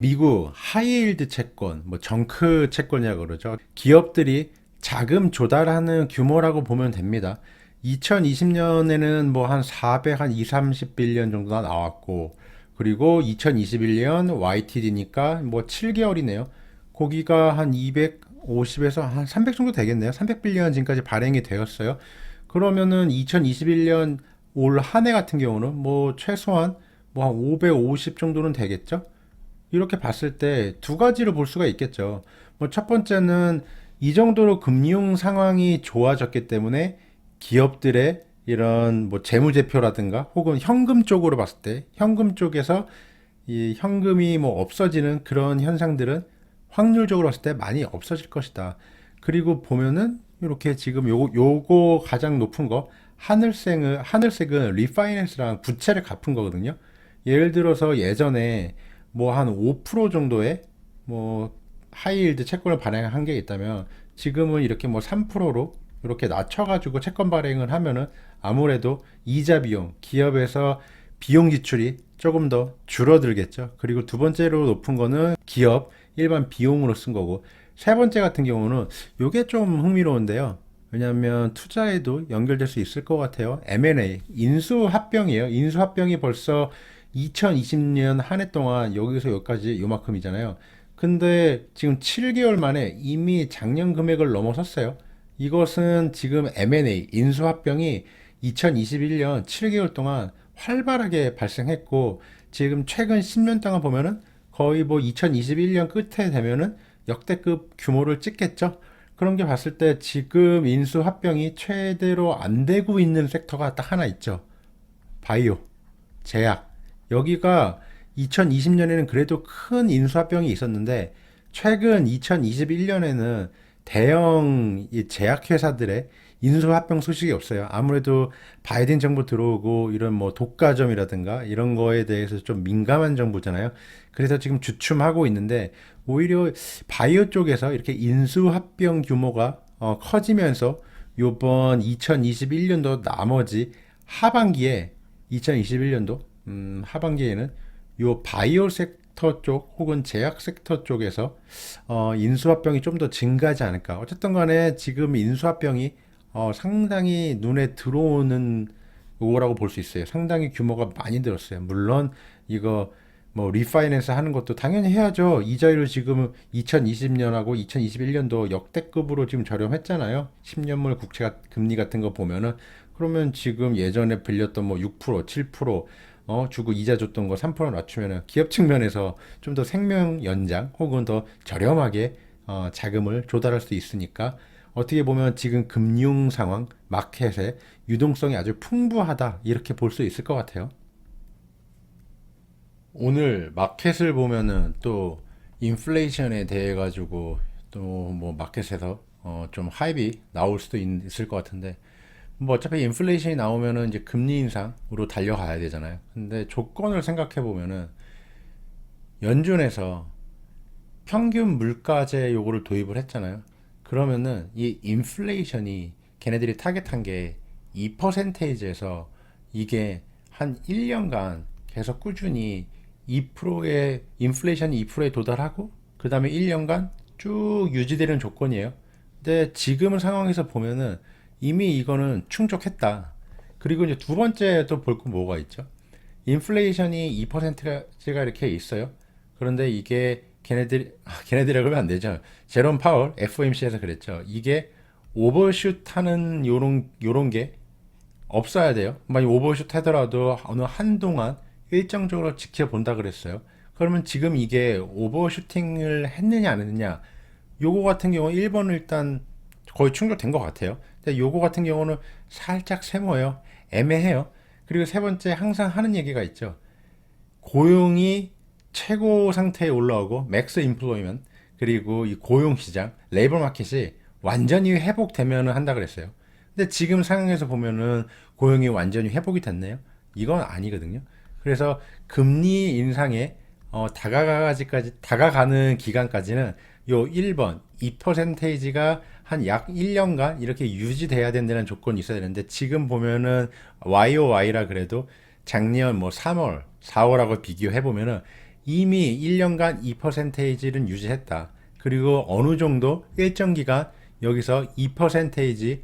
미국 하이힐드 채권, 뭐 정크 채권이라고 그러죠. 기업들이 자금 조달하는 규모라고 보면 됩니다. 2020년에는 뭐 한 400, 한 2, 30빌리언 정도가 나왔고, 그리고 2021년 YTD니까 뭐 7개월이네요. 거기가 한 250에서 한 300 정도 되겠네요. 300빌리언 지금까지 발행이 되었어요. 그러면은 2021년 올 한 해 같은 경우는 뭐 최소한 뭐 한 550 정도는 되겠죠? 이렇게 봤을 때 두 가지로 볼 수가 있겠죠. 뭐 첫 번째는 이 정도로 금융 상황이 좋아졌기 때문에 기업들의 이런 뭐 재무제표라든가 혹은 현금 쪽으로 봤을 때 현금 쪽에서 이 현금이 뭐 없어지는 그런 현상들은 확률적으로 봤을 때 많이 없어질 것이다. 그리고 보면은 이렇게 지금 요거 가장 높은 거 하늘색은 리파이낸스랑 부채를 갚은 거거든요. 예를 들어서 예전에 뭐 한 5% 정도의 뭐 하이힐드 채권을 발행한 게 있다면 지금은 이렇게 뭐 3%로 이렇게 낮춰가지고 채권 발행을 하면은 아무래도 이자 비용, 기업에서 비용 지출이 조금 더 줄어들겠죠. 그리고 두 번째로 높은 거는 기업 일반 비용으로 쓴 거고, 세 번째 같은 경우는 요게 좀 흥미로운데요. 왜냐하면 투자에도 연결될 수 있을 것 같아요. M&A, 인수합병이에요. 인수합병이 벌써 2020년 한 해 동안 여기서 여기까지 요만큼이잖아요. 근데 지금 7개월 만에 이미 작년 금액을 넘어섰어요. 이것은 지금 M&A, 인수합병이 2021년 7개월 동안 활발하게 발생했고, 지금 최근 10년 동안 보면은 거의 뭐 2021년 끝에 되면은 역대급 규모를 찍겠죠. 그런 게 봤을 때 지금 인수합병이 최대로 안 되고 있는 섹터가 딱 하나 있죠. 바이오, 제약. 여기가 2020년에는 그래도 큰 인수합병이 있었는데 최근 2021년에는 대형 이 제약회사들의 인수합병 소식이 없어요. 아무래도 바이든 정부 들어오고 이런 뭐 독과점이라든가 이런 거에 대해서 좀 민감한 정부잖아요. 그래서 지금 주춤하고 있는데 오히려 바이오 쪽에서 이렇게 인수합병 규모가 커지면서 요번 2021년도 나머지 하반기에 2021년도 하반기에는 요 바이오 섹터 쪽 혹은 제약 섹터 쪽에서 인수합병이 좀 더 증가하지 않을까. 어쨌든 간에 지금 인수합병이 상당히 눈에 들어오는 거라고 볼 수 있어요. 상당히 규모가 많이 들었어요. 물론 이거 뭐 리파이낸스 하는 것도 당연히 해야죠. 이자율을 지금 2020년하고 2021년도 역대급으로 지금 저렴했잖아요. 10년물 국채 금리 같은 거 보면은 그러면 지금 예전에 빌렸던 뭐 6%, 7% 주고 이자 줬던 거 3% 낮추면은 기업 측면에서 좀 더 생명 연장 혹은 더 저렴하게 자금을 조달할 수 있으니까 어떻게 보면 지금 금융 상황, 마켓의 유동성이 아주 풍부하다 이렇게 볼 수 있을 것 같아요. 오늘 마켓을 보면은 또 인플레이션에 대해 가지고 또 뭐 마켓에서 좀 하입이 나올 수도 있을 것 같은데 뭐 어차피 인플레이션이 나오면은 이제 금리 인상으로 달려가야 되잖아요. 근데 조건을 생각해 보면은 연준에서 평균 물가제 요거를 도입을 했잖아요. 그러면은 이 인플레이션이 걔네들이 타겟한 게 2%에서 이게 한 1년간 계속 꾸준히 2%의 인플레이션이 2%에 도달하고 그 다음에 1년간 쭉 유지되는 조건이에요. 근데 지금 상황에서 보면은 이미 이거는 충족했다. 그리고 이제 두 번째 또 볼 거 뭐가 있죠? 인플레이션이 2%가 이렇게 있어요. 그런데 이게 걔네들이라고 하면 안 되죠. 제롬 파월 FOMC에서 그랬죠. 이게 오버슛 하는 요런 게 없어야 돼요. 만약 오버슛 하더라도 어느 한동안 일정적으로 지켜본다 그랬어요. 그러면 지금 이게 오버슈팅을 했느냐 안 했느냐, 요거 같은 경우 1번은 일단 거의 충족된 것 같아요. 근데 요거 같은 경우는 살짝 세모예요. 애매해요. 그리고 세 번째 항상 하는 얘기가 있죠. 고용이 최고 상태에 올라오고 맥스 인플로이먼, 그리고 이 고용 시장 레이버 마켓이 완전히 회복되면 한다 그랬어요. 근데 지금 상황에서 보면은 고용이 완전히 회복이 됐네요. 이건 아니거든요. 그래서 금리 인상에 다가가는 기간까지는 요 1번 2%가 한 약 1년간 이렇게 유지돼야 된다는 조건이 있어야 되는데 지금 보면은 YOY라 그래도 작년 뭐 3월, 4월하고 비교해 보면은 이미 1년간 2%를 유지했다. 그리고 어느 정도 일정 기간 여기서 2%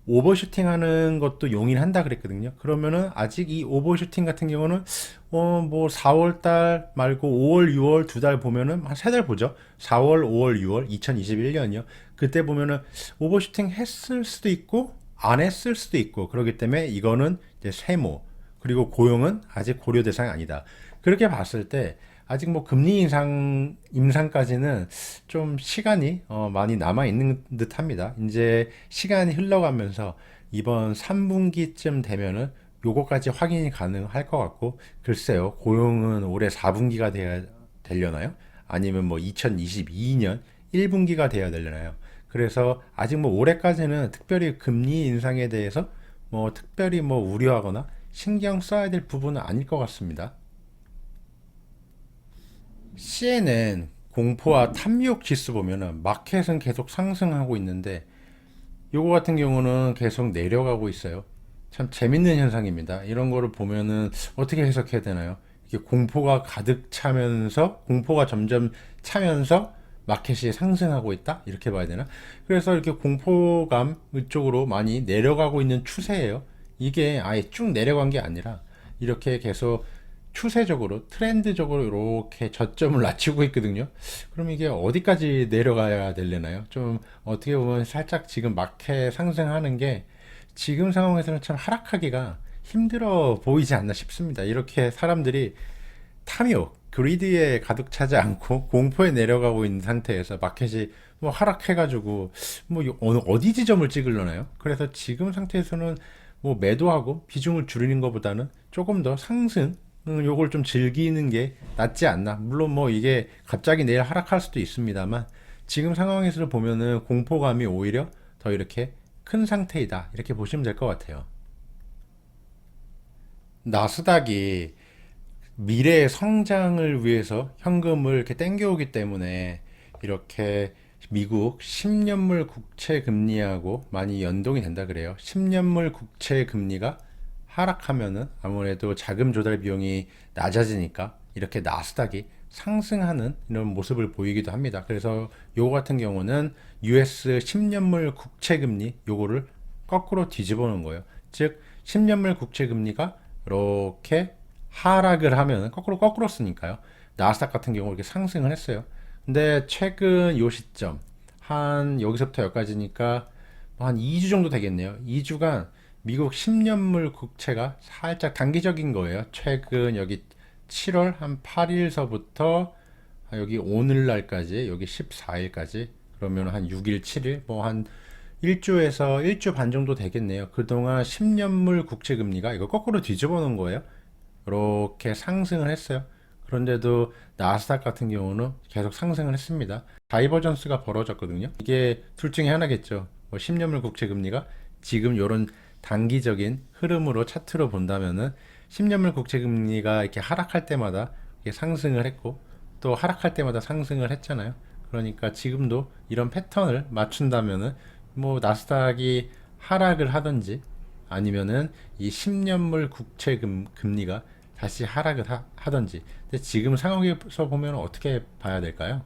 오버슈팅 하는 것도 용인한다 그랬거든요. 그러면은 아직 이 오버슈팅 같은 경우는 뭐 4월 달 말고 5월, 6월 두 달 보면은 한 세 달 보죠. 4월, 5월, 6월 2021년이요. 그때 보면은 오버슈팅 했을 수도 있고 안 했을 수도 있고 그렇기 때문에 이거는 이제 세모 그리고 고용은 아직 고려 대상이 아니다. 그렇게 봤을 때 아직 뭐 금리 인상 임상까지는 좀 시간이 많이 남아 있는 듯합니다. 이제 시간이 흘러가면서 이번 3분기쯤 되면은 요거까지 확인이 가능할 것 같고 글쎄요 고용은 올해 4분기가 돼야 되려나요? 아니면 뭐 2022년 1분기가 돼야 되려나요? 그래서 아직 뭐 올해까지는 특별히 금리 인상에 대해서 뭐 특별히 뭐 우려하거나 신경 써야 될 부분은 아닐 것 같습니다. CNN 공포와 탐욕 지수 보면은 마켓은 계속 상승하고 있는데 요거 같은 경우는 계속 내려가고 있어요. 참 재밌는 현상입니다. 이런 거를 보면은 어떻게 해석해야 되나요? 이게 공포가 가득 차면서 공포가 점점 차면서 마켓이 상승하고 있다? 이렇게 봐야 되나? 그래서 이렇게 공포감 쪽으로 많이 내려가고 있는 추세예요. 이게 아예 쭉 내려간 게 아니라 이렇게 계속 추세적으로 트렌드적으로 이렇게 저점을 낮추고 있거든요. 그럼 이게 어디까지 내려가야 되려나요? 좀 어떻게 보면 살짝 지금 마켓 상승하는 게 지금 상황에서는 참 하락하기가 힘들어 보이지 않나 싶습니다. 이렇게 사람들이 탐욕, 그리드에 가득 차지 않고 공포에 내려가고 있는 상태에서 마켓이 뭐 하락해가지고 뭐 어디 지점을 찍으려나요? 그래서 지금 상태에서는 뭐 매도하고 비중을 줄이는 것보다는 조금 더 상승 요걸 좀 즐기는 게 낫지 않나. 물론 뭐 이게 갑자기 내일 하락할 수도 있습니다만 지금 상황에서 보면은 공포감이 오히려 더 이렇게 큰 상태이다. 이렇게 보시면 될 것 같아요. 나스닥이 미래의 성장을 위해서 현금을 이렇게 땡겨오기 때문에 이렇게 미국 10년물 국채 금리하고 많이 연동이 된다 그래요. 10년물 국채 금리가 하락하면은 아무래도 자금 조달 비용이 낮아지니까 이렇게 나스닥이 상승하는 이런 모습을 보이기도 합니다. 그래서 요거 같은 경우는 US 10년물 국채 금리 요거를 거꾸로 뒤집어 놓은 거예요. 즉 10년물 국채 금리가 이렇게 하락을 하면 거꾸로 쓰니까요. 나스닥 같은 경우 이렇게 상승을 했어요. 근데 최근 요 시점 한 여기서부터 여기까지니까 한 2주 정도 되겠네요. 2주간 미국 10년물 국채가 살짝 단기적인 거예요. 최근 여기 7월 한 8일서부터 여기 오늘날까지 여기 14일까지 그러면 한 6일 7일 뭐 한 1주에서 1주 반 정도 되겠네요. 그동안 10년물 국채 금리가 이거 거꾸로 뒤집어 놓은 거예요. 이렇게 상승을 했어요. 그런데도 나스닥 같은 경우는 계속 상승을 했습니다. 다이버전스가 벌어졌거든요. 이게 둘 중에 하나겠죠. 뭐 10년물 국채 금리가 지금 이런 단기적인 흐름으로 차트로 본다면은 10년물 국채 금리가 이렇게 하락할 때마다 이렇게 상승을 했고 또 하락할 때마다 상승을 했잖아요. 그러니까 지금도 이런 패턴을 맞춘다면은 뭐 나스닥이 하락을 하든지 아니면은 이 10년물 국채 금리가 다시 하락을 하든지 근데 지금 상황에서 보면 어떻게 봐야 될까요?